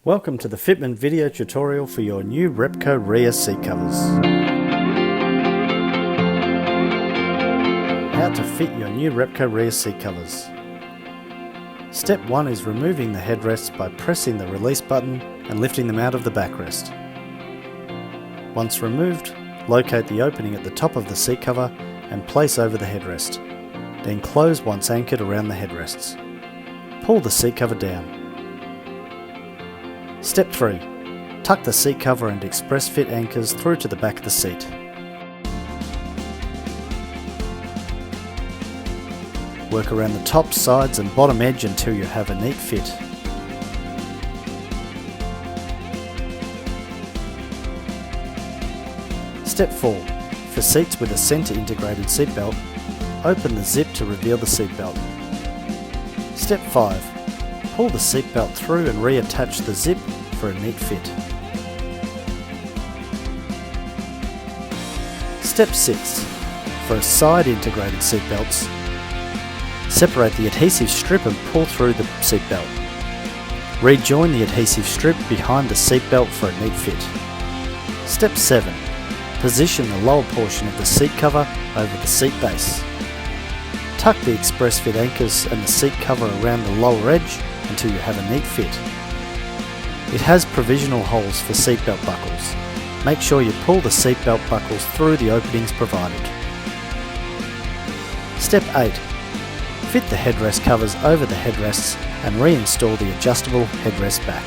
Welcome to the fitment video tutorial for your new Repco rear seat covers. How to fit your new Repco rear seat covers. Step 1 is removing the headrests by pressing the release button and lifting them out of the backrest. Once removed, locate the opening at the top of the seat cover and place over the headrest. Then close once anchored around the headrests. Pull the seat cover down. Step 3. Tuck the seat cover and express fit anchors through to the back of the seat. Work around the top, sides and bottom edge until you have a neat fit. Step 4. For seats with a centre integrated seatbelt, open the zip to reveal the seatbelt. Step 5. Pull the seatbelt through and reattach the zip for a neat fit. Step 6. For side integrated seatbelts, separate the adhesive strip and pull through the seatbelt. Rejoin the adhesive strip behind the seatbelt for a neat fit. Step 7. Position the lower portion of the seat cover over the seat base. Tuck the express fit anchors and the seat cover around the lower edge until you have a neat fit. It has provisional holes for seatbelt buckles. Make sure you pull the seatbelt buckles through the openings provided. Step 8. Fit the headrest covers over the headrests and reinstall the adjustable headrest back.